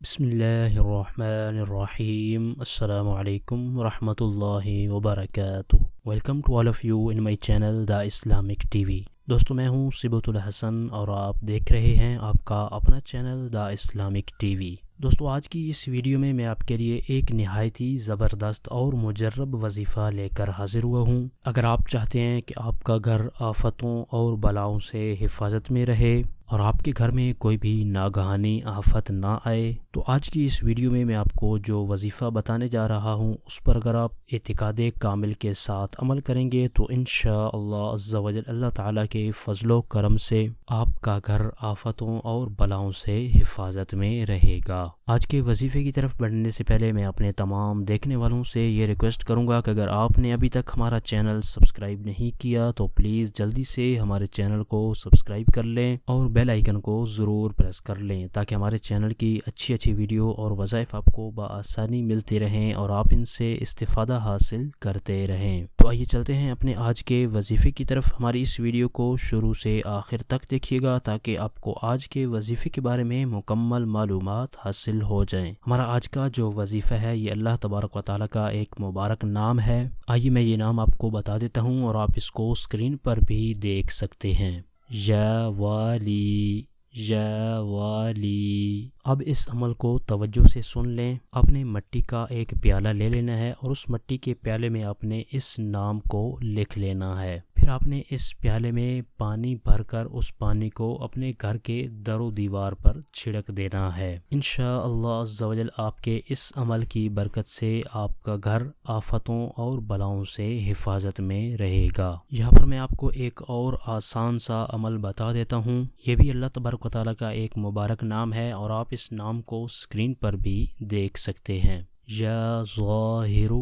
بسم اللہ الرحمن الرحیم۔ السلام علیکم ورحمۃ اللہ وبرکاتہ۔ Welcome to all of you in my channel the Islamic TV. دوستو میں ہوں صبۃ الحسن اور آپ دیکھ رہے ہیں آپ کا اپنا channel the Islamic TV. دوستو آج کی اس ویڈیو میں آپ کے لیے ایک نہایت ہی زبردست اور مجرب وظیفہ لے کر حاضر ہوا ہوں۔ اگر آپ چاہتے ہیں کہ آپ کا گھر آفتوں اور بلاؤں سے حفاظت میں رہے اور آپ کے گھر میں کوئی بھی ناگہانی آفت نہ آئے، تو آج کی اس ویڈیو میں آپ کو جو وظیفہ بتانے جا رہا ہوں اس پر اگر آپ اعتقاد کامل کے ساتھ عمل کریں گے تو انشاءاللہ عز و جل اللہ تعالیٰ کے فضل و کرم سے آپ کا گھر آفتوں اور بلاؤں سے حفاظت میں رہے گا۔ آج کے وظیفے کی طرف بڑھنے سے پہلے میں اپنے تمام دیکھنے والوں سے یہ ریکویسٹ کروں گا کہ اگر آپ نے ابھی تک ہمارا چینل سبسکرائب نہیں کیا تو پلیز جلدی سے ہمارے چینل کو سبسکرائب کر لیں اور بیل آئیکن کو ضرور پریس کر لیں تاکہ ہمارے چینل کی اچھی ویڈیو اور وظائف آپ کو بآسانی ملتی رہیں اور آپ ان سے استفادہ حاصل کرتے رہیں۔ تو آئیے چلتے ہیں اپنے آج کے وظیفے کی طرف۔ ہماری اس ویڈیو کو شروع سے آخر تک دیکھیے گا تاکہ آپ کو آج کے وظیفے کے بارے میں مکمل معلومات حاصل ہو جائیں۔ ہمارا آج کا جو وظیفہ ہے یہ اللہ تبارک و تعالیٰ کا ایک مبارک نام ہے۔ آئیے میں یہ نام آپ کو بتا دیتا ہوں اور آپ اس کو اسکرین پر بھی دیکھ سکتے ہیں۔ یا والی، یا والی۔ اب اس عمل کو توجہ سے سن لیں۔ آپ نے مٹی کا ایک پیالہ لے لینا ہے اور اس مٹی کے پیالے میں آپ نے اس نام کو لکھ لینا ہے۔ پھر آپ نے اس پیالے میں پانی بھر کر اس پانی کو اپنے گھر کے در و دیوار پر چھڑک دینا ہے۔ انشاءاللہ عز و جل آپ کے اس عمل کی برکت سے آپ کا گھر آفتوں اور بلاؤں سے حفاظت میں رہے گا۔ یہاں پر میں آپ کو ایک اور آسان سا عمل بتا دیتا ہوں۔ یہ بھی اللہ تبارک و تعالیٰ کا ایک مبارک نام ہے اور آپ اس نام کو اسکرین پر بھی دیکھ سکتے ہیں۔ یا ظاہر،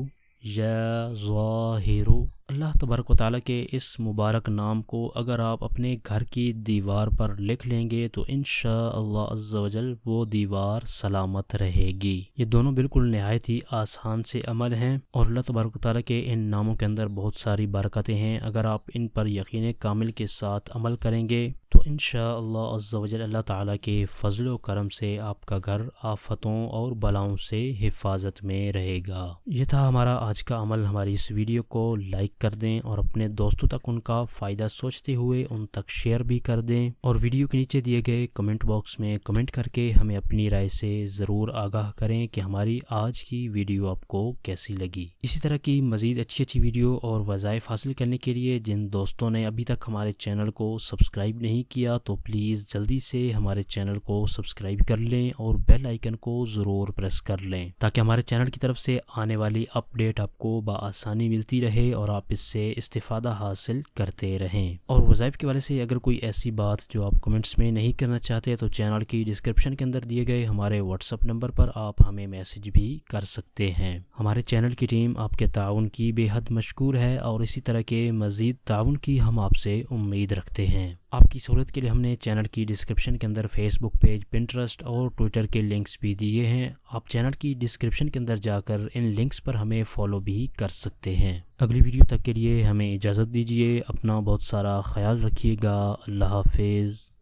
یا ظاہر۔ اللہ تبارک و تعالیٰ کے اس مبارک نام کو اگر آپ اپنے گھر کی دیوار پر لکھ لیں گے تو انشاءاللہ عز و جل وہ دیوار سلامت رہے گی۔ یہ دونوں بالکل نہایت ہی آسان سے عمل ہیں اور اللہ تبارک و تعالیٰ کے ان ناموں کے اندر بہت ساری برکتیں ہیں۔ اگر آپ ان پر یقین کامل کے ساتھ عمل کریں گے تو انشاءاللہ عز و جل اللہ تعالیٰ کے فضل و کرم سے آپ کا گھر آفتوں اور بلاؤں سے حفاظت میں رہے گا۔ یہ تھا ہمارا آج کا عمل۔ ہماری اس ویڈیو کو لائک کر دیں اور اپنے دوستوں تک ان کا فائدہ سوچتے ہوئے ان تک شیئر بھی کر دیں اور ویڈیو کے نیچے دیے گئے کمنٹ باکس میں کمنٹ کر کے ہمیں اپنی رائے سے ضرور آگاہ کریں کہ ہماری آج کی ویڈیو آپ کو کیسی لگی۔ اسی طرح کی مزید اچھی ویڈیو اور وظائف حاصل کرنے کے لیے جن دوستوں نے ابھی تک ہمارے چینل کو سبسکرائب نہیں کیا تو پلیز جلدی سے ہمارے چینل کو سبسکرائب کر لیں اور بیل آئیکن کو ضرور پریس کر لیں تاکہ ہمارے چینل کی طرف سے آنے والی اپڈیٹ آپ کو بآسانی ملتی رہے اور آپ اس سے استفادہ حاصل کرتے رہیں۔ اور وظائف کے والے سے اگر کوئی ایسی بات جو آپ کمنٹس میں نہیں کرنا چاہتے تو چینل کی ڈسکرپشن کے اندر دیے گئے ہمارے واٹس ایپ نمبر پر آپ ہمیں میسج بھی کر سکتے ہیں۔ ہمارے چینل کی ٹیم آپ کے تعاون کی بے حد مشکور ہے اور اسی طرح کے مزید تعاون کی ہم آپ سے امید رکھتے ہیں۔ آپ کی سہولت کے لیے ہم نے چینل کی ڈسکرپشن کے اندر فیس بک پیج، پنٹرسٹ اور ٹویٹر کے لنکس بھی دیے ہیں۔ آپ چینل کی ڈسکرپشن کے اندر جا کر ان لنکس پر ہمیں فالو بھی کر سکتے ہیں۔ اگلی ویڈیو تک کے لیے ہمیں اجازت دیجیے۔ اپنا بہت سارا خیال رکھیے گا۔ اللہ حافظ۔